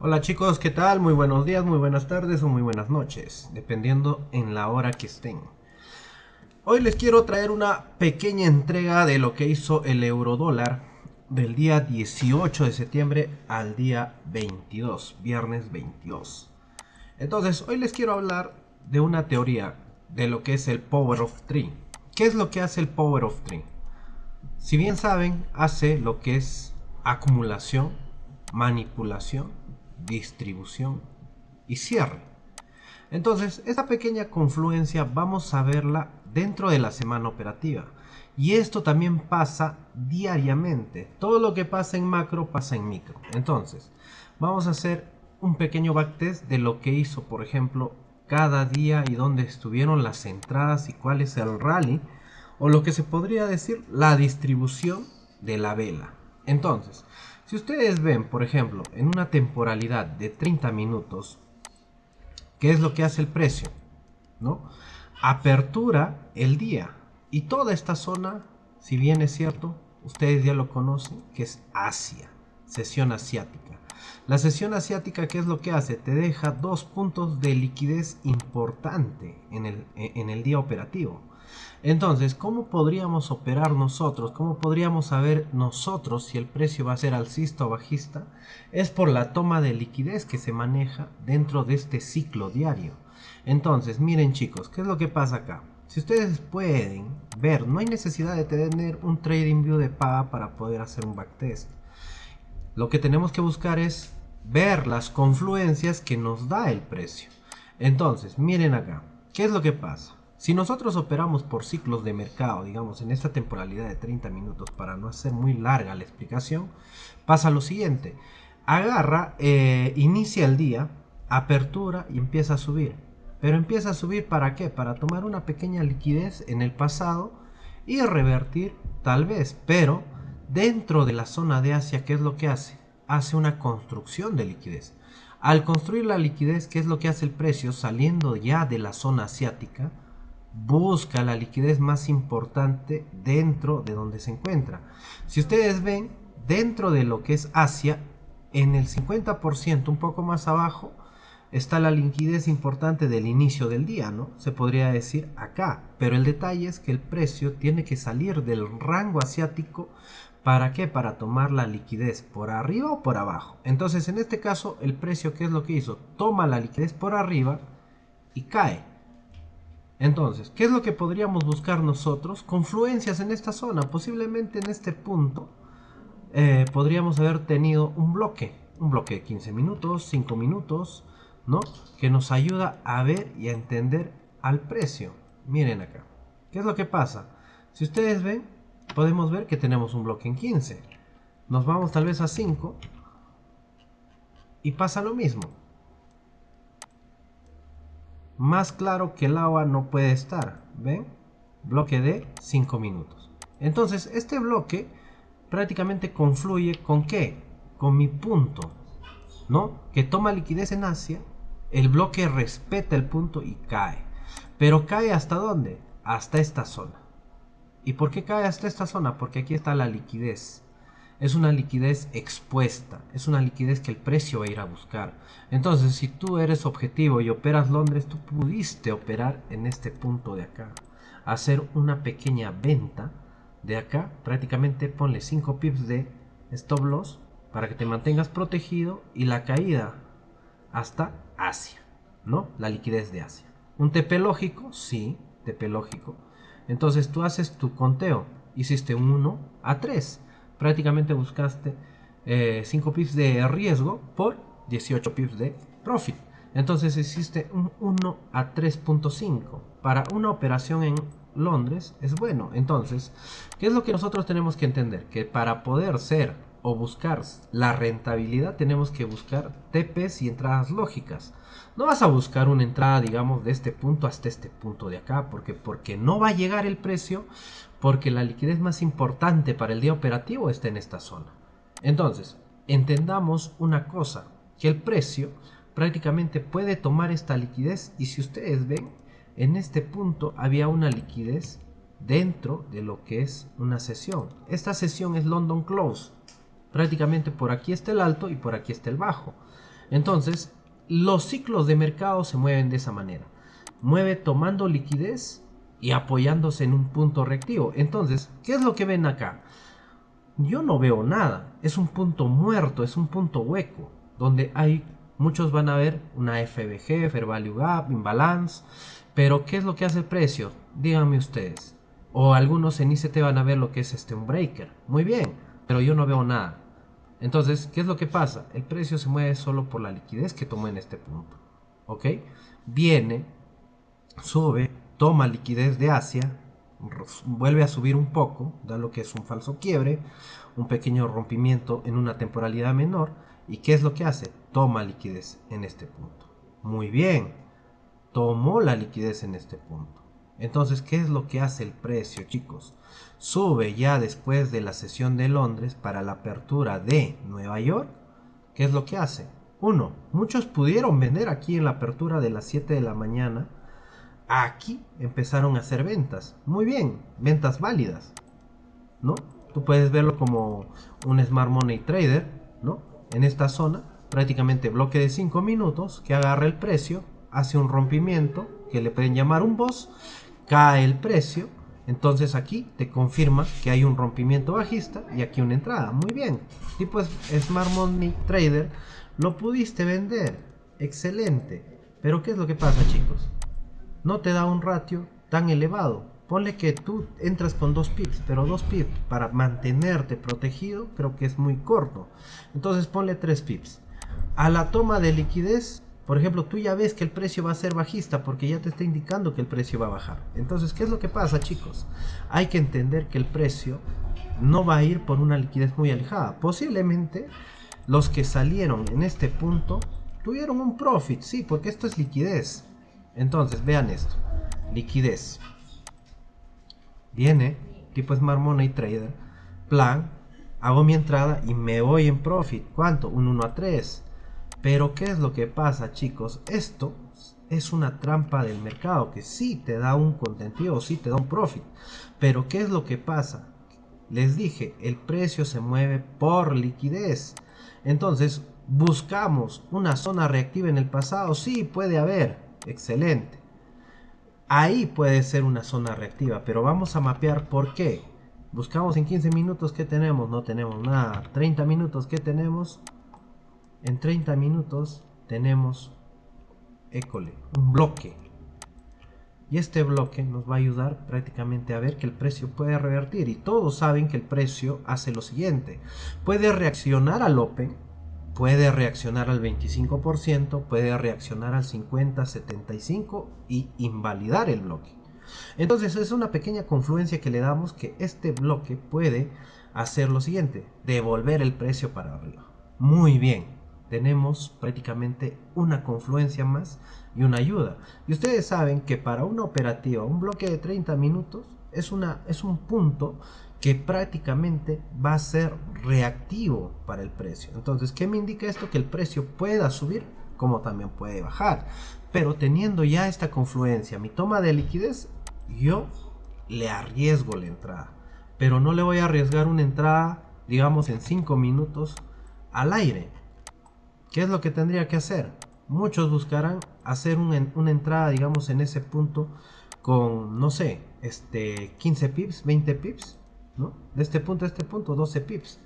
Hola chicos, ¿qué tal? Muy buenos días, muy buenas tardes o muy buenas noches, dependiendo en la hora que estén. Hoy les quiero traer una pequeña entrega de lo que hizo el eurodólar del día 18 de septiembre al día 22, viernes 22. Entonces, hoy les quiero hablar de una teoría de lo que es el Power of Three. ¿Qué es lo que hace el Power of Three? Si bien saben, hace lo que es acumulación, manipulación, distribución y cierre. Entonces, esta pequeña confluencia vamos a verla dentro de la semana operativa. Y esto también pasa diariamente. Todo lo que pasa en macro pasa en micro. Entonces, vamos a hacer un pequeño backtest de lo que hizo, por ejemplo, cada día y dónde estuvieron las entradas y cuál es el rally, o lo que se podría decir la distribución de la vela. Entonces, si ustedes ven, por ejemplo, en una temporalidad de 30 minutos, ¿qué es lo que hace el precio? ¿No? Apertura el día. Y toda esta zona, si bien es cierto, ustedes ya lo conocen, que es Asia, sesión asiática. La sesión asiática, ¿qué es lo que hace? Te deja dos puntos de liquidez importante en el día operativo. Entonces, ¿cómo podríamos operar nosotros? ¿Cómo podríamos saber nosotros si el precio va a ser alcista o bajista? Es por la toma de liquidez que se maneja dentro de este ciclo diario. Entonces, miren chicos, ¿qué es lo que pasa acá? Si ustedes pueden ver, no hay necesidad de tener un trading view de paga para poder hacer un backtest. Lo que tenemos que buscar es ver las confluencias que nos da el precio. Entonces, miren acá, ¿qué es lo que pasa? Si nosotros operamos por ciclos de mercado, digamos en esta temporalidad de 30 minutos, para no hacer muy larga la explicación, pasa lo siguiente. Agarra, inicia el día, apertura y empieza a subir. Pero empieza a subir ¿para qué? Para tomar una pequeña liquidez en el pasado y revertir tal vez, pero dentro de la zona de Asia, ¿qué es lo que hace? Hace una construcción de liquidez. Al construir la liquidez, ¿qué es lo que hace el precio? Saliendo ya de la zona asiática, busca la liquidez más importante dentro de donde se encuentra. Si ustedes ven, dentro de lo que es Asia, en el 50%, un poco más abajo, está la liquidez importante del inicio del día, ¿no? Se podría decir acá, pero el detalle es que el precio tiene que salir del rango asiático. ¿Para qué? Para tomar la liquidez por arriba o por abajo. Entonces, en este caso, el precio, ¿qué es lo que hizo? Toma la liquidez por arriba y cae. Entonces, ¿qué es lo que podríamos buscar nosotros? Confluencias en esta zona. Posiblemente en este punto podríamos haber tenido un bloque de 15 minutos, 5 minutos, ¿no? Que nos ayuda a ver y a entender al precio. Miren acá. ¿Qué es lo que pasa? Si ustedes ven, podemos ver que tenemos un bloque en 15. Nos vamos tal vez a 5 y pasa lo mismo. Más claro que el agua no puede estar. ¿Ven? Bloque de 5 minutos. Entonces, este bloque prácticamente confluye con ¿qué? Con mi punto, ¿no? Que toma liquidez en Asia, el bloque respeta el punto y cae. Pero cae ¿hasta dónde? Hasta esta zona. ¿Y por qué cae hasta esta zona? Porque aquí está la liquidez. Es una liquidez expuesta, es una liquidez que el precio va a ir a buscar. Entonces, si tú eres objetivo y operas Londres, tú pudiste operar en este punto de acá. Hacer una pequeña venta de acá, prácticamente ponle 5 pips de stop loss para que te mantengas protegido y la caída hasta Asia, ¿no? La liquidez de Asia. ¿Un TP lógico? Sí, TP lógico. Entonces tú haces tu conteo, hiciste un 1 a 3, prácticamente buscaste 5 pips de riesgo por 18 pips de profit. Entonces hiciste un 1 a 3.5. Para una operación en Londres es bueno. Entonces, ¿qué es lo que nosotros tenemos que entender? Que para poder ser o buscar la rentabilidad tenemos que buscar TPs y entradas lógicas. No vas a buscar una entrada, digamos, de este punto hasta este punto de acá, porque no va a llegar el precio, porque la liquidez más importante para el día operativo está en esta zona. Entonces, entendamos una cosa, que el precio prácticamente puede tomar esta liquidez y si ustedes ven, en este punto había una liquidez dentro de lo que es una sesión. Esta sesión es London Close. Prácticamente por aquí está el alto y por aquí está el bajo. Entonces, los ciclos de mercado se mueven de esa manera. Mueve tomando liquidez y apoyándose en un punto reactivo. Entonces, ¿qué es lo que ven acá? Yo no veo nada. Es un punto muerto, es un punto hueco, donde hay, muchos van a ver una FVG, Fair Value Gap, Imbalance. Pero, ¿qué es lo que hace el precio? Díganme ustedes. O algunos en ICT van a ver lo que es un breaker. Muy bien, pero yo no veo nada. Entonces, ¿qué es lo que pasa? El precio se mueve solo por la liquidez que tomó en este punto. ¿Ok? Viene, sube, toma liquidez de Asia, vuelve a subir un poco, da lo que es un falso quiebre, un pequeño rompimiento en una temporalidad menor. ¿Y qué es lo que hace? Toma liquidez en este punto. Muy bien, tomó la liquidez en este punto. Entonces, ¿qué es lo que hace el precio, chicos? Sube ya después de la sesión de Londres para la apertura de Nueva York. ¿Qué es lo que hace? Uno, muchos pudieron vender aquí en la apertura de las 7 de la mañana. Aquí empezaron a hacer ventas. Muy bien, ventas válidas, ¿no? Tú puedes verlo como un Smart Money Trader, ¿no? En esta zona, prácticamente bloque de 5 minutos, que agarra el precio, hace un rompimiento, que le pueden llamar un boss, cae el precio, entonces aquí te confirma que hay un rompimiento bajista y aquí una entrada. Muy bien, tipo Smart Money Trader, lo pudiste vender, excelente. Pero ¿qué es lo que pasa, chicos? No te da un ratio tan elevado. Ponle que tú entras con 2 pips, pero 2 pips para mantenerte protegido creo que es muy corto. Entonces ponle 3 pips. A la toma de liquidez, por ejemplo, tú ya ves que el precio va a ser bajista porque ya te está indicando que el precio va a bajar. Entonces, ¿qué es lo que pasa, chicos? Hay que entender que el precio no va a ir por una liquidez muy alejada. Posiblemente los que salieron en este punto tuvieron un profit, sí, porque esto es liquidez. Entonces, vean esto. Liquidez. Viene, tipo Smart Money Trader. Plan. Hago mi entrada y me voy en profit. ¿Cuánto? Un 1 a 3. Pero, ¿qué es lo que pasa, chicos? Esto es una trampa del mercado que sí te da un contentivo, sí te da un profit. Pero, ¿qué es lo que pasa? Les dije, el precio se mueve por liquidez. Entonces, buscamos una zona reactiva en el pasado. Sí, puede haber. Excelente. Ahí puede ser una zona reactiva, pero vamos a mapear por qué. Buscamos en 15 minutos qué tenemos, no tenemos nada. 30 minutos qué tenemos. En 30 minutos tenemos, école, un bloque. Y este bloque nos va a ayudar prácticamente a ver que el precio puede revertir. Y todos saben que el precio hace lo siguiente. Puede reaccionar al Open, puede reaccionar al 25%, puede reaccionar al 50, 75 y invalidar el bloque. Entonces es una pequeña confluencia que le damos que este bloque puede hacer lo siguiente, devolver el precio para arriba. Muy bien, tenemos prácticamente una confluencia más y una ayuda. Y ustedes saben que para una operativa, un bloque de 30 minutos es un punto que prácticamente va a ser reactivo para el precio. Entonces, ¿qué me indica esto? Que el precio pueda subir como también puede bajar. Pero teniendo ya esta confluencia, mi toma de liquidez, yo le arriesgo la entrada. Pero no le voy a arriesgar una entrada, digamos, en 5 minutos al aire. ¿Qué es lo que tendría que hacer? Muchos buscarán hacer una entrada, digamos, en ese punto con, no sé, 15 pips, 20 pips, ¿no? De este punto a este punto, 12 pips.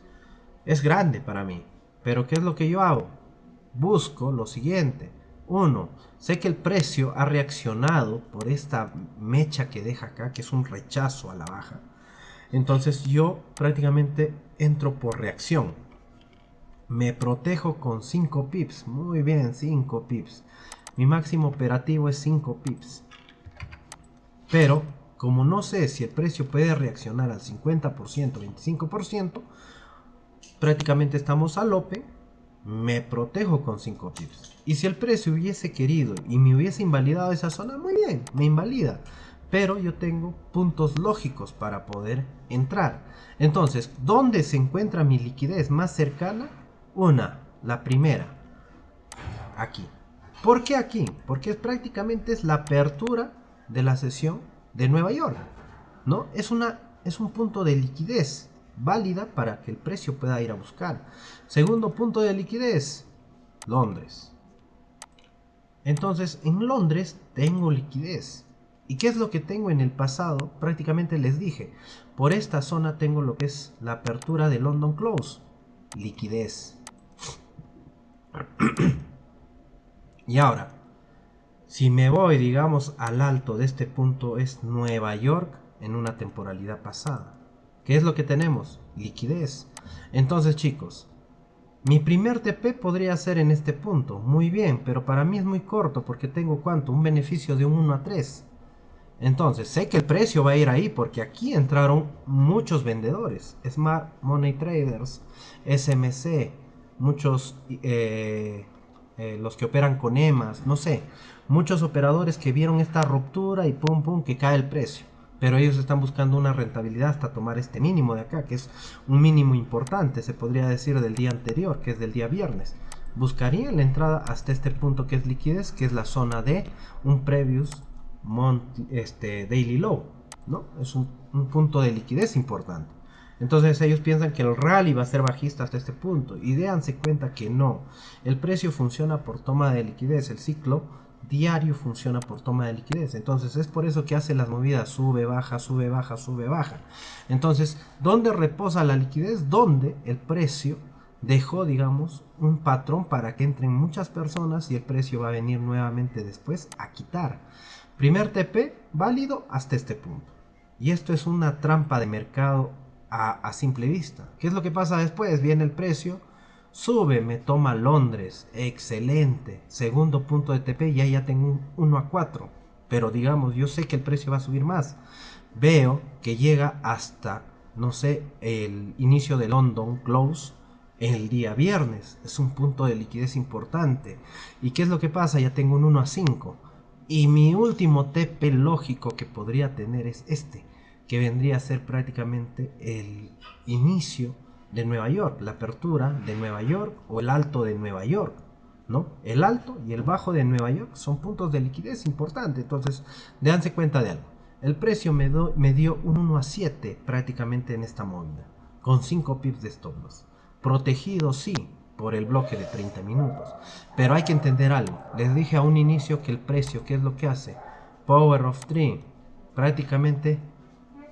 Es grande para mí. Pero ¿qué es lo que yo hago? Busco lo siguiente. Uno, sé que el precio ha reaccionado por esta mecha que deja acá, que es un rechazo a la baja. Entonces yo prácticamente entro por reacción. Me protejo con 5 pips. Muy bien, 5 pips. Mi máximo operativo es 5 pips. Pero, como no sé si el precio puede reaccionar al 50%, 25%, prácticamente estamos al open. Me protejo con 5 pips. Y si el precio hubiese querido y me hubiese invalidado esa zona, muy bien, me invalida. Pero yo tengo puntos lógicos para poder entrar. Entonces, ¿dónde se encuentra mi liquidez más cercana? La primera, aquí. ¿Por qué aquí? Porque prácticamente es la apertura de la sesión de Nueva York, ¿no? Es un punto de liquidez válida para que el precio pueda ir a buscar. Segundo punto de liquidez, Londres. Entonces, en Londres tengo liquidez. ¿Y qué es lo que tengo en el pasado? Prácticamente les dije, por esta zona tengo lo que es la apertura de London Close, liquidez. Y ahora, si me voy, digamos, al alto de este punto es Nueva York en una temporalidad pasada. ¿Qué es lo que tenemos? Liquidez. Entonces, chicos, mi primer TP podría ser en este punto. Muy bien, pero para mí es muy corto porque tengo ¿cuánto? Un beneficio de un 1 a 3. Entonces, sé que el precio va a ir ahí porque aquí entraron muchos vendedores. Smart Money Traders, SMC, muchos, los que operan con EMAS, no sé. Muchos operadores que vieron esta ruptura y pum pum que cae el precio. Pero ellos están buscando una rentabilidad hasta tomar este mínimo de acá, que es un mínimo importante, se podría decir del día anterior, que es del día viernes. Buscarían la entrada hasta este punto que es liquidez, que es la zona de un previous daily low, ¿no? Es un punto de liquidez importante. Entonces ellos piensan que el rally va a ser bajista hasta este punto y déanse cuenta que no. El precio funciona por toma de liquidez, el ciclo diario funciona por toma de liquidez. Entonces es por eso que hace las movidas sube, baja, sube, baja, sube, baja. Entonces, ¿dónde reposa la liquidez? Donde el precio dejó, digamos, un patrón para que entren muchas personas y el precio va a venir nuevamente después a quitar. Primer TP válido hasta este punto. Y esto es una trampa de mercado a simple vista. ¿Qué es lo que pasa después? Viene el precio, sube, me toma Londres, excelente. Segundo punto de TP, ya tengo un 1 a 4. Pero digamos, yo sé que el precio va a subir más. Veo que llega hasta, no sé, el inicio de London Close el día viernes. Es un punto de liquidez importante. ¿Y qué es lo que pasa? Ya tengo un 1 a 5. Y mi último TP lógico que podría tener es este, que vendría a ser prácticamente el inicio de Nueva York, la apertura de Nueva York o el alto de Nueva York, ¿no? El alto y el bajo de Nueva York son puntos de liquidez importantes. Entonces, déjense cuenta de algo. El precio me dio un 1 a 7 prácticamente en esta movida, con 5 pips de stop loss. Protegido, sí, por el bloque de 30 minutos. Pero hay que entender algo. Les dije a un inicio que el precio, ¿qué es lo que hace? Power of 3. Prácticamente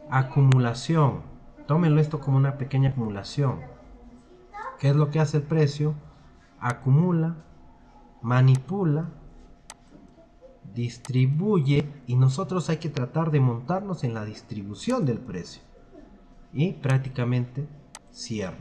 acumulación. Tómenlo esto como una pequeña acumulación. ¿Qué es lo que hace el precio? Acumula, manipula, distribuye y nosotros hay que tratar de montarnos en la distribución del precio. Y prácticamente cierra.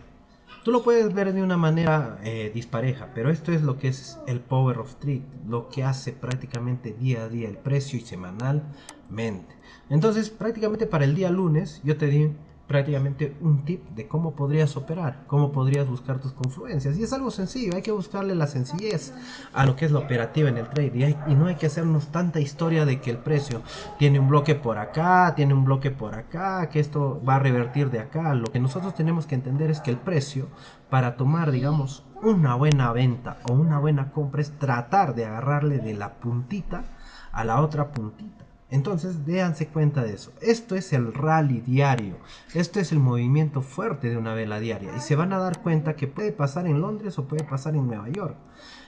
Tú lo puedes ver de una manera dispareja, pero esto es lo que es el Power of Trade, lo que hace prácticamente día a día el precio y semanalmente. Entonces, prácticamente para el día lunes, yo te di prácticamente un tip de cómo podrías operar, cómo podrías buscar tus confluencias. Y es algo sencillo, hay que buscarle la sencillez a lo que es la operativa en el trade. Y no hay que hacernos tanta historia de que el precio tiene un bloque por acá, tiene un bloque por acá, que esto va a revertir de acá. Lo que nosotros tenemos que entender es que el precio, para tomar, digamos, una buena venta o una buena compra, es tratar de agarrarle de la puntita a la otra puntita. Entonces, déjense cuenta de eso. Esto es el rally diario. Esto es el movimiento fuerte de una vela diaria. Y se van a dar cuenta que puede pasar en Londres o puede pasar en Nueva York.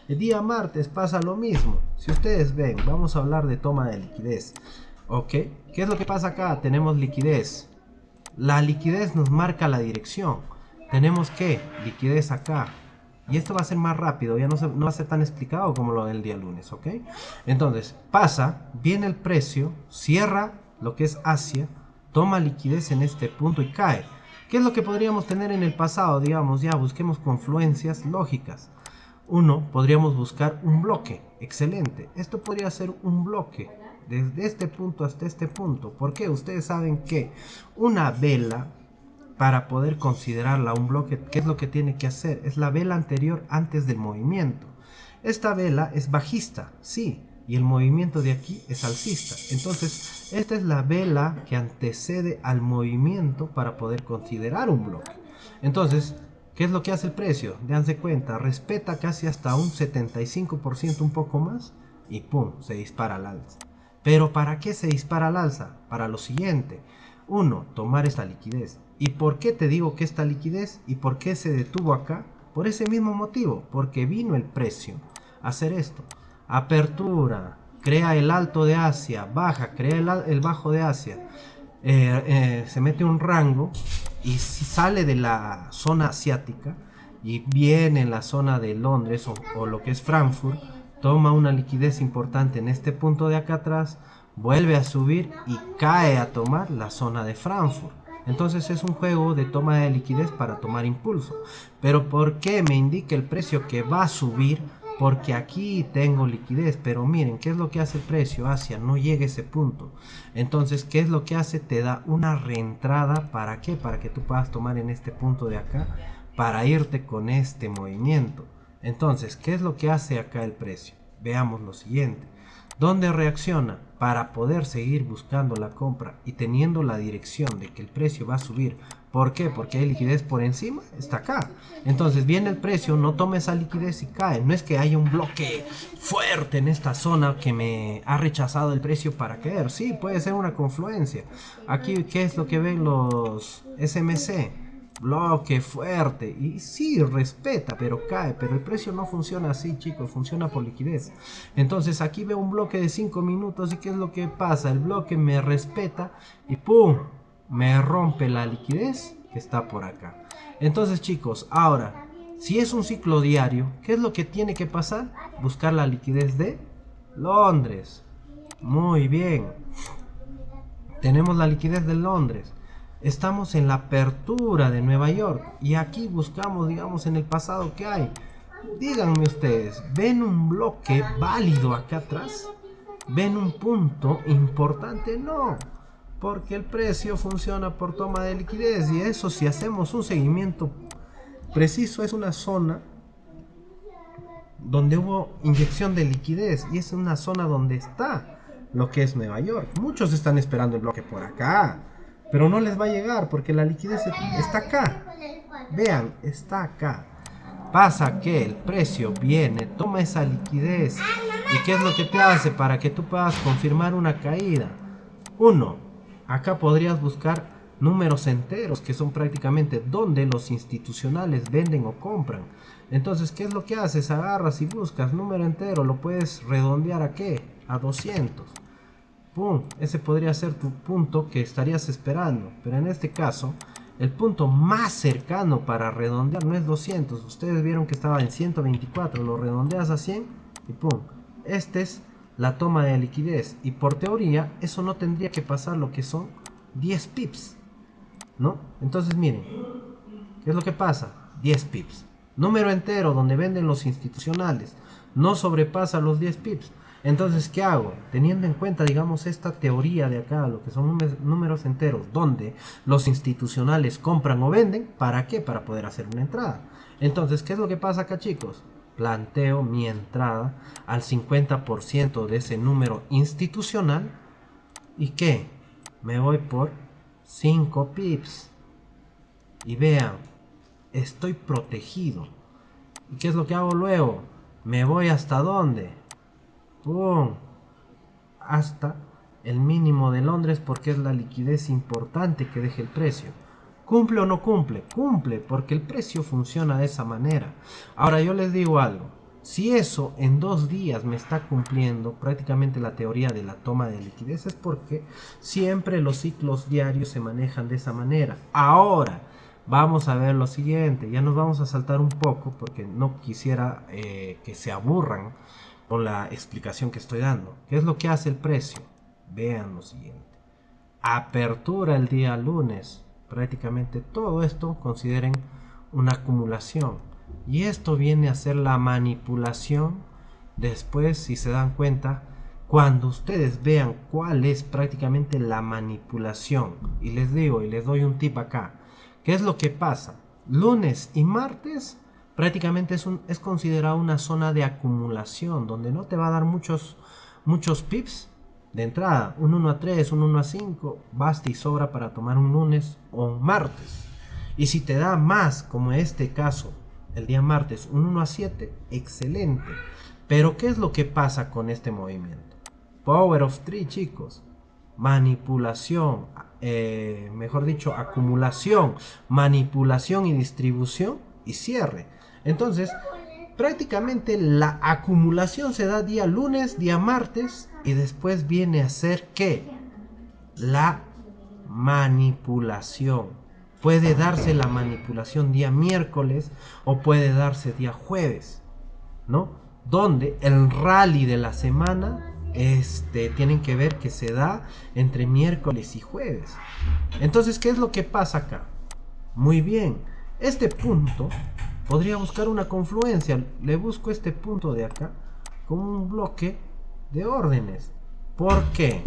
El día martes pasa lo mismo. Si ustedes ven, vamos a hablar de toma de liquidez. ¿Ok? ¿Qué es lo que pasa acá? Tenemos liquidez. La liquidez nos marca la dirección. Tenemos que liquidez acá. Y esto va a ser más rápido, ya no va a ser tan explicado como lo del día lunes, ¿ok? Entonces, pasa, viene el precio, cierra lo que es Asia, toma liquidez en este punto y cae. ¿Qué es lo que podríamos tener en el pasado? Digamos, ya busquemos confluencias lógicas. Uno, podríamos buscar un bloque, excelente. Esto podría ser un bloque, desde este punto hasta este punto. ¿Por qué? Ustedes saben que una vela, para poder considerarla un bloque, ¿qué es lo que tiene que hacer? Es la vela anterior antes del movimiento. Esta vela es bajista, sí, y el movimiento de aquí es alcista. Entonces, esta es la vela que antecede al movimiento para poder considerar un bloque. Entonces, ¿qué es lo que hace el precio? Dense cuenta, respeta casi hasta un 75%, un poco más, y pum, se dispara al alza. Pero ¿para qué se dispara al alza? Para lo siguiente. Uno, tomar esta liquidez. ¿Y por qué te digo que esta liquidez? ¿Y por qué se detuvo acá? Por ese mismo motivo, porque vino el precio a hacer esto. Apertura, crea el alto de Asia, baja, crea el bajo de Asia. Se mete un rango y si sale de la zona asiática y viene en la zona de Londres o lo que es Frankfurt, toma una liquidez importante en este punto de acá atrás, vuelve a subir y cae a tomar la zona de Frankfurt. Entonces es un juego de toma de liquidez para tomar impulso. Pero ¿por qué me indica el precio que va a subir? Porque aquí tengo liquidez, pero miren, ¿qué es lo que hace el precio? Asia no llega a ese punto. Entonces, ¿qué es lo que hace? Te da una reentrada, ¿para qué? Para que tú puedas tomar en este punto de acá, para irte con este movimiento. Entonces, ¿qué es lo que hace acá el precio? Veamos lo siguiente. ¿Dónde reacciona? Para poder seguir buscando la compra y teniendo la dirección de que el precio va a subir. ¿Por qué? Porque hay liquidez por encima, está acá. Entonces viene el precio, no toma esa liquidez y cae. No es que haya un bloque fuerte en esta zona que me ha rechazado el precio para caer. Sí, puede ser una confluencia. Aquí, ¿qué es lo que ven los SMC? Bloque fuerte y sí respeta pero cae, pero el precio no funciona así, chicos, funciona por liquidez. Entonces aquí veo un bloque de 5 minutos y ¿qué es lo que pasa? El bloque me respeta y ¡pum! Me rompe la liquidez que está por acá. Entonces, chicos, ahora si es un ciclo diario, ¿qué es lo que tiene que pasar? Buscar la liquidez de Londres. Muy bien, tenemos la liquidez de Londres. Estamos en la apertura de Nueva York y aquí buscamos, digamos, en el pasado que hay. Díganme ustedes, ¿ven un bloque válido acá atrás? ¿Ven un punto importante? No, porque el precio funciona por toma de liquidez y eso, si hacemos un seguimiento preciso, es una zona donde hubo inyección de liquidez y es una zona donde está lo que es Nueva York. Muchos están esperando el bloque por acá, pero no les va a llegar porque la liquidez está acá. Vean, está acá. Pasa que el precio viene, toma esa liquidez. ¿Y qué es lo que te hace para que tú puedas confirmar una caída? Uno, acá podrías buscar números enteros, que son prácticamente donde los institucionales venden o compran. Entonces, ¿qué es lo que haces? Agarras y buscas número entero, lo puedes redondear ¿a qué? A 200. ¡Pum! Ese podría ser tu punto que estarías esperando. Pero en este caso, el punto más cercano para redondear no es 200. Ustedes vieron que estaba en 124. Lo redondeas a 100 y ¡pum! Este es la toma de liquidez. Y por teoría, eso no tendría que pasar lo que son 10 pips, ¿no? Entonces miren, ¿qué es lo que pasa? 10 pips. Número entero donde venden los institucionales. No sobrepasa los 10 pips. Entonces, ¿qué hago? Teniendo en cuenta, digamos, esta teoría de acá, lo que son números enteros, donde los institucionales compran o venden, ¿para qué? Para poder hacer una entrada. Entonces, ¿qué es lo que pasa acá, chicos? Planteo mi entrada al 50% de ese número institucional. ¿Y qué? Me voy por 5 pips. Y vean, estoy protegido. ¿Y qué es lo que hago luego? Me voy hasta dónde? ¡Pum! Hasta el mínimo de Londres porque es la liquidez importante que deje el precio. ¿Cumple o no cumple? Cumple porque el precio funciona de esa manera. Ahora yo les digo algo. Si eso en 2 días me está cumpliendo prácticamente la teoría de la toma de liquidez, es porque siempre los ciclos diarios se manejan de esa manera. Ahora vamos a ver lo siguiente. Ya nos vamos a saltar un poco porque no quisiera que se aburran con la explicación que estoy dando. ¿Qué es lo que hace el precio? Vean lo siguiente. Apertura el día lunes. Prácticamente todo esto consideren una acumulación. Y esto viene a ser la manipulación. Después, si se dan cuenta, cuando ustedes vean cuál es prácticamente la manipulación, y les digo y les doy un tip acá, ¿qué es lo que pasa? Lunes y martes prácticamente es considerado una zona de acumulación donde no te va a dar muchos pips de entrada. Un 1 a 3, un 1 a 5 basta y sobra para tomar un lunes o un martes. Y si te da más, como en este caso, el día martes, un 1 a 7, excelente. Pero ¿qué es lo que pasa con este movimiento? Power of 3, chicos. Manipulación, mejor dicho, acumulación, manipulación y distribución y cierre. Entonces, prácticamente la acumulación se da día lunes, día martes, y después viene a ser ¿qué? La manipulación. Puede darse la manipulación día miércoles o puede darse día jueves, ¿no? Donde el rally de la semana tienen que ver que se da entre miércoles y jueves. Entonces, ¿qué es lo que pasa acá? Muy bien, este punto podría buscar una confluencia. Le busco este punto de acá como un bloque de órdenes. ¿Por qué?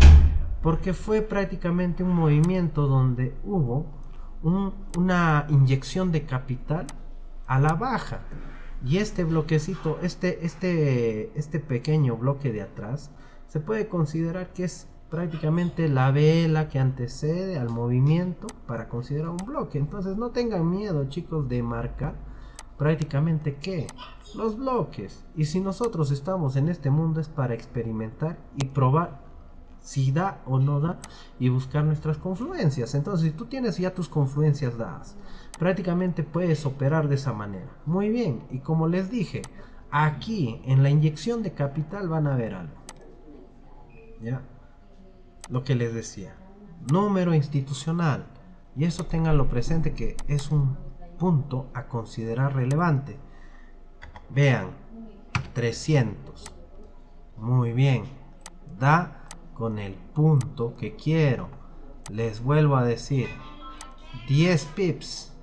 Porque fue prácticamente un movimiento donde hubo una inyección de capital a la baja. Y este bloquecito, este pequeño bloque de atrás, se puede considerar que es prácticamente la vela que antecede al movimiento para considerar un bloque. Entonces no tengan miedo, chicos, de marcar prácticamente ¿qué? Los bloques. Y si nosotros estamos en este mundo es para experimentar y probar si da o no da y buscar nuestras confluencias. Entonces, si tú tienes ya tus confluencias dadas, prácticamente puedes operar de esa manera. Muy bien, y como les dije, aquí en la inyección de capital van a ver algo. ¿Ya? Lo que les decía. Número institucional. Y eso ténganlo presente que es un punto a considerar relevante. Vean, 300. Muy bien. Da con el punto que quiero. Les vuelvo a decir, 10 pips.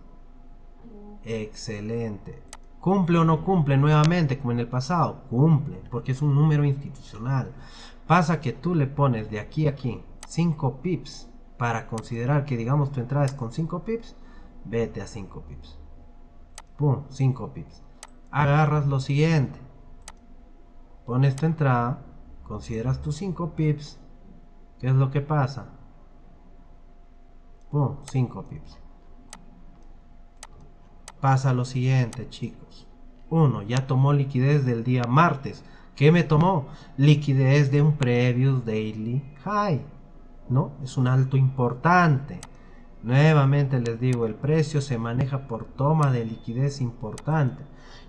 Excelente. ¿Cumple o no cumple nuevamente como en el pasado? Cumple, porque es un número institucional. Pasa que tú le pones de aquí a aquí 5 pips para considerar que digamos tu entrada es con 5 pips. Vete a 5 pips. Pum, 5 pips. Agarras lo siguiente. Pones tu entrada, consideras tus 5 pips. ¿Qué es lo que pasa? Pum, 5 pips. Pasa lo siguiente, chicos. 1. Ya tomó liquidez del día martes. ¿Qué me tomó? Liquidez de un previous daily high. ¿No? Es un alto importante. Nuevamente les digo, el precio se maneja por toma de liquidez importante.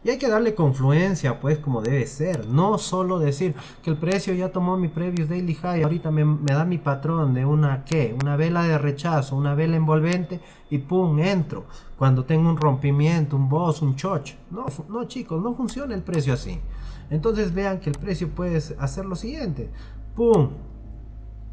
Y hay que darle confluencia, pues, como debe ser. No solo decir que el precio ya tomó mi previous daily high, ahorita me da mi patrón de una, ¿qué? Una vela de rechazo, una vela envolvente y pum, entro. Cuando tengo un rompimiento, un boss, un choch. No, no chicos, no funciona el precio así. Entonces vean que el precio puede hacer lo siguiente. Pum,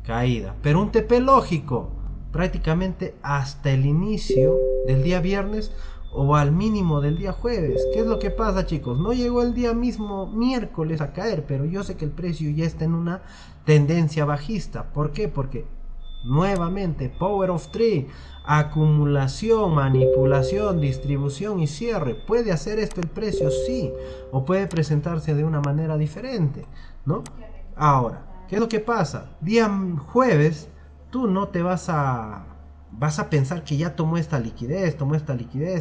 caída. Pero un TP lógico, prácticamente hasta el inicio del día viernes o al mínimo del día jueves. ¿Qué es lo que pasa, chicos? No llegó el día mismo miércoles a caer, pero yo sé que el precio ya está en una tendencia bajista. ¿Por qué? Porque nuevamente Power of 3, acumulación, manipulación, distribución y cierre. ¿Puede hacer esto el precio? Sí. O puede presentarse de una manera diferente, ¿no? Ahora, ¿qué es lo que pasa? Día jueves, tú no te vas a pensar que ya tomó esta liquidez,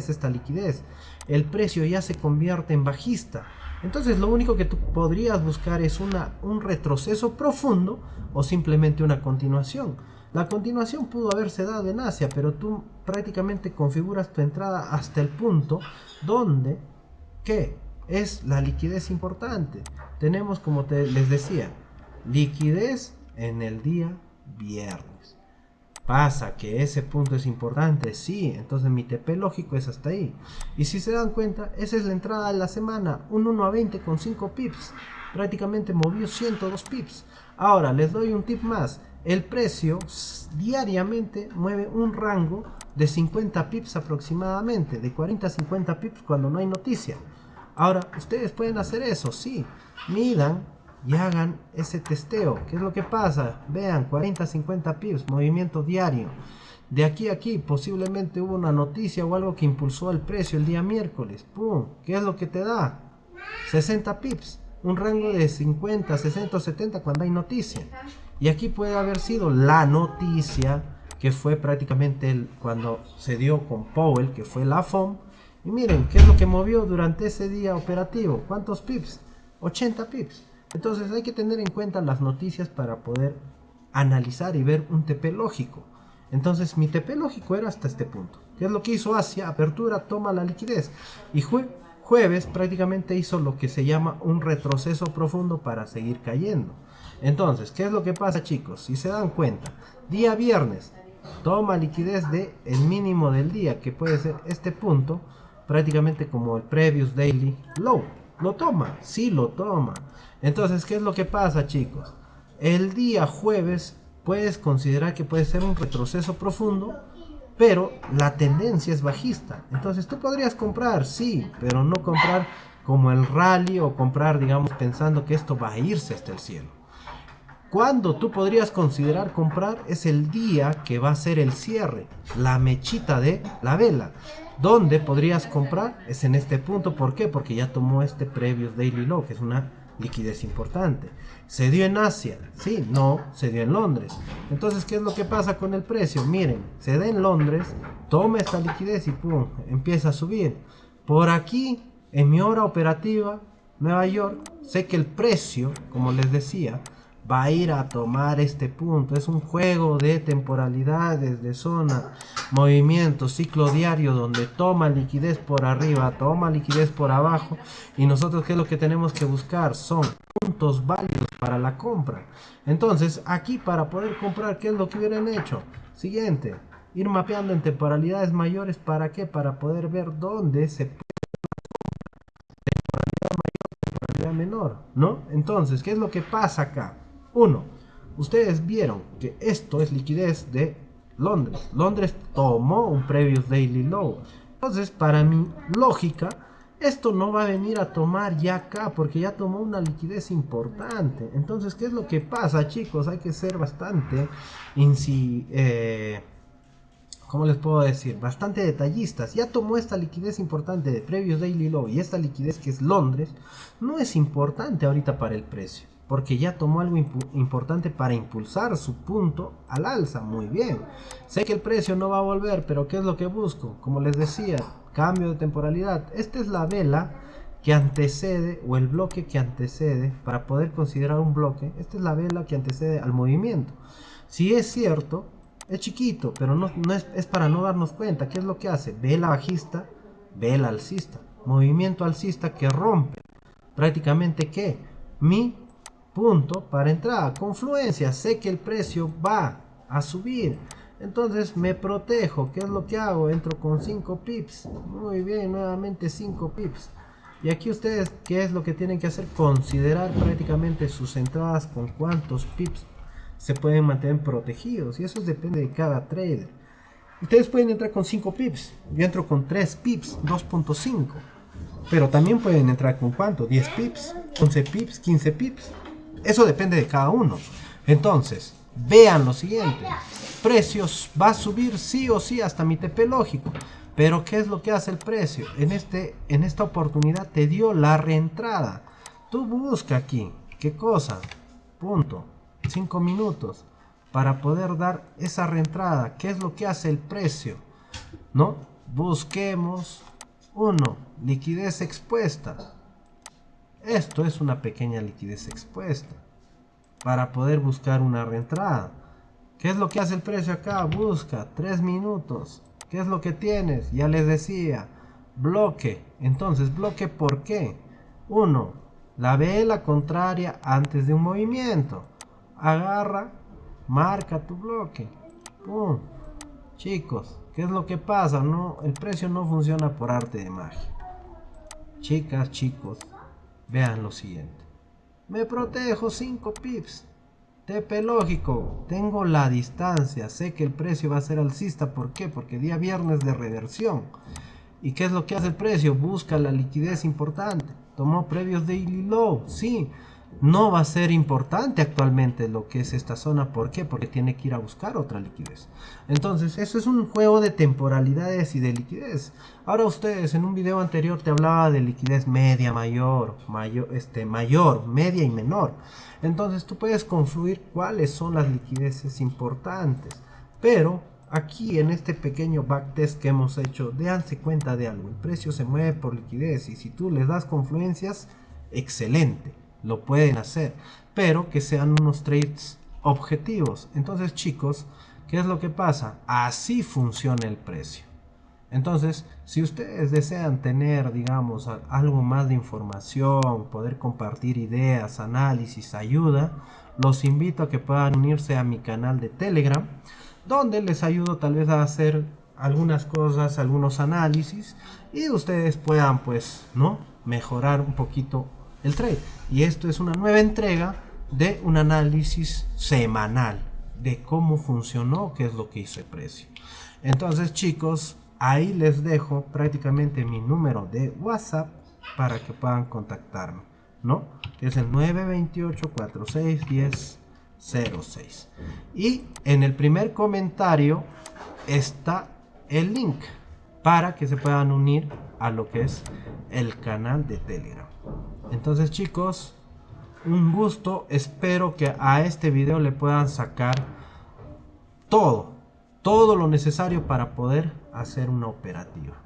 esta liquidez. El precio ya se convierte en bajista. Entonces lo único que tú podrías buscar es un retroceso profundo o simplemente una continuación. La continuación pudo haberse dado en Asia, pero tú prácticamente configuras tu entrada hasta el punto donde, ¿qué? Es la liquidez importante. Tenemos, como les decía, liquidez en el día viernes. Pasa que ese punto es importante, sí, entonces mi TP lógico es hasta ahí. Y si se dan cuenta, esa es la entrada de la semana, un 1 a 20 con 5 pips. Prácticamente movió 102 pips. Ahora, les doy un tip más. El precio diariamente mueve un rango de 50 pips aproximadamente, de 40 a 50 pips cuando no hay noticia. Ahora, ustedes pueden hacer eso, sí, midan y hagan ese testeo. ¿Qué es lo que pasa? Vean, 40-50 pips, movimiento diario. De aquí a aquí, posiblemente hubo una noticia o algo que impulsó el precio el día miércoles. ¡Pum! ¿Qué es lo que te da? 60 pips. Un rango de 50, 60 o 70 cuando hay noticia. Y aquí puede haber sido la noticia que fue prácticamente cuando se dio con Powell, que fue la FOM. Y miren, ¿qué es lo que movió durante ese día operativo? ¿Cuántos pips? 80 pips. Entonces hay que tener en cuenta las noticias para poder analizar y ver un TP lógico. Entonces mi TP lógico era hasta este punto. ¿Qué es lo que hizo Asia? Apertura, toma la liquidez. Y jueves prácticamente hizo lo que se llama un retroceso profundo para seguir cayendo. Entonces, ¿qué es lo que pasa, chicos? Si se dan cuenta, día viernes toma liquidez de el mínimo del día, que puede ser este punto, prácticamente como el previous daily low. ¿Lo toma? Sí, lo toma. Entonces, ¿qué es lo que pasa, chicos? El día jueves puedes considerar que puede ser un retroceso profundo, pero la tendencia es bajista. Entonces tú podrías comprar, sí, pero no comprar como el rally o comprar, digamos, pensando que esto va a irse hasta el cielo. Cuando tú podrías considerar comprar es el día que va a ser el cierre, la mechita de la vela. Donde podrías comprar es en este punto. ¿Por qué? Porque ya tomó este previous daily low, que es una liquidez importante. ¿Se dio en Asia? Sí, no, se dio en Londres. Entonces, ¿qué es lo que pasa con el precio? Miren, se da en Londres, toma esta liquidez y pum, empieza a subir. Por aquí, en mi hora operativa, Nueva York, sé que el precio, como les decía, va a ir a tomar este punto. Es un juego de temporalidades, de zona, movimiento, ciclo diario, donde toma liquidez por arriba, toma liquidez por abajo, y nosotros qué es lo que tenemos que buscar, son puntos válidos para la compra. Entonces aquí, para poder comprar, ¿qué es lo que hubieran hecho? Siguiente, ir mapeando en temporalidades mayores. ¿Para qué? Para poder ver dónde se puede menor, ¿no? Entonces, ¿qué es lo que pasa acá? Uno, ustedes vieron que esto es liquidez de Londres. Londres tomó un previous daily low. Entonces, para mi lógica, esto no va a venir a tomar ya acá porque ya tomó una liquidez importante. Entonces, ¿qué es lo que pasa, chicos? Hay que ser bastante ¿cómo les puedo decir? Bastante detallistas. Ya tomó esta liquidez importante de previous daily low, y esta liquidez que es Londres no es importante ahorita para el precio, porque ya tomó algo importante para impulsar su punto al alza. Muy bien. Sé que el precio no va a volver, pero ¿qué es lo que busco? Como les decía, cambio de temporalidad. Esta es la vela que antecede, o el bloque que antecede, para poder considerar un bloque. Esta es la vela que antecede al movimiento. Si es cierto, es chiquito, pero no es para no darnos cuenta. ¿Qué es lo que hace? Vela bajista, vela alcista, movimiento alcista que rompe prácticamente, ¿qué? Mi punto para entrada, confluencia. Sé que el precio va a subir, entonces me protejo. ¿Qué es lo que hago? Entro con 5 pips. Muy bien, nuevamente 5 pips. Y aquí ustedes, ¿qué es lo que tienen que hacer? Considerar prácticamente sus entradas, con cuántos pips se pueden mantener protegidos, y eso depende de cada trader. Ustedes pueden entrar con 5 pips, yo entro con 3 pips, 2.5, pero también pueden entrar con ¿cuánto? 10 pips, 11 pips, 15 pips. Eso depende de cada uno. Entonces, vean lo siguiente. Precios va a subir sí o sí hasta mi TP lógico. Pero ¿qué es lo que hace el precio? En esta oportunidad te dio la reentrada. Tú busca aquí. ¿Qué cosa? Punto. 5 minutos para poder dar esa reentrada. ¿Qué es lo que hace el precio? ¿No? Busquemos. 1. Liquidez expuesta. Esto es una pequeña liquidez expuesta para poder buscar una reentrada. ¿Qué es lo que hace el precio acá? Busca 3 minutos. ¿Qué es lo que tienes? Ya les decía, bloque. Entonces, bloque, ¿por qué? 1. La vela contraria antes de un movimiento. Agarra, marca tu bloque. ¡Pum! Chicos, ¿qué es lo que pasa? No, el precio no funciona por arte de magia. Chicas, chicos, vean lo siguiente. Me protejo 5 pips. TP lógico, tengo la distancia, sé que el precio va a ser alcista. ¿Por qué? Porque día viernes de reversión. ¿Y qué es lo que hace el precio? Busca la liquidez importante. Tomó previos daily low, sí. No va a ser importante actualmente lo que es esta zona. ¿Por qué? Porque tiene que ir a buscar otra liquidez. Entonces, eso es un juego de temporalidades y de liquidez. Ahora ustedes, en un video anterior te hablaba de liquidez media, mayor, media y menor. Entonces, tú puedes confluir cuáles son las liquideces importantes. Pero aquí en este pequeño backtest que hemos hecho, déjense cuenta de algo. El precio se mueve por liquidez, y si tú les das confluencias, excelente, lo pueden hacer, pero que sean unos trades objetivos. Entonces, chicos, ¿qué es lo que pasa? Así funciona el precio. Entonces, si ustedes desean tener, digamos, algo más de información, poder compartir ideas, análisis, ayuda, los invito a que puedan unirse a mi canal de Telegram, donde les ayudo tal vez a hacer algunas cosas, algunos análisis, y ustedes puedan, pues, ¿no?, mejorar un poquito el trade. Y esto es una nueva entrega de un análisis semanal de cómo funcionó, qué es lo que hizo el precio. Entonces, chicos, ahí les dejo prácticamente mi número de WhatsApp para que puedan contactarme, ¿no? Que es el 928-4610-06. Y en el primer comentario está el link para que se puedan unir a lo que es el canal de Telegram. Entonces, chicos, un gusto. Espero que a este video le puedan sacar todo lo necesario para poder hacer una operativa.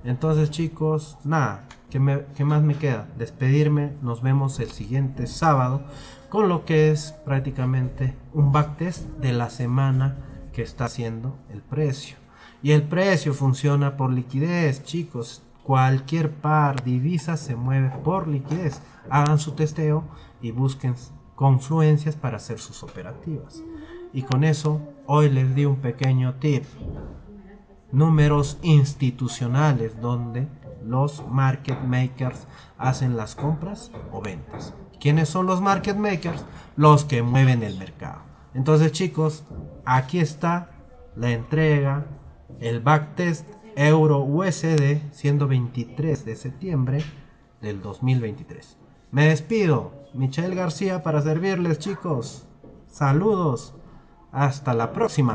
Entonces, chicos, nada, ¿qué más me queda? Despedirme. Nos vemos el siguiente sábado con lo que es prácticamente un backtest de la semana que está haciendo el precio. Y el precio funciona por liquidez, chicos. Cualquier par divisa se mueve por liquidez. Hagan su testeo y busquen confluencias para hacer sus operativas. Y con eso, hoy les di un pequeño tip. Números institucionales donde los market makers hacen las compras o ventas. ¿Quiénes son los market makers? Los que mueven el mercado. Entonces, chicos, aquí está la entrega, el backtest euro USD, siendo 23 de septiembre del 2023. Me despido, Michael García, para servirles, chicos. Saludos, hasta la próxima.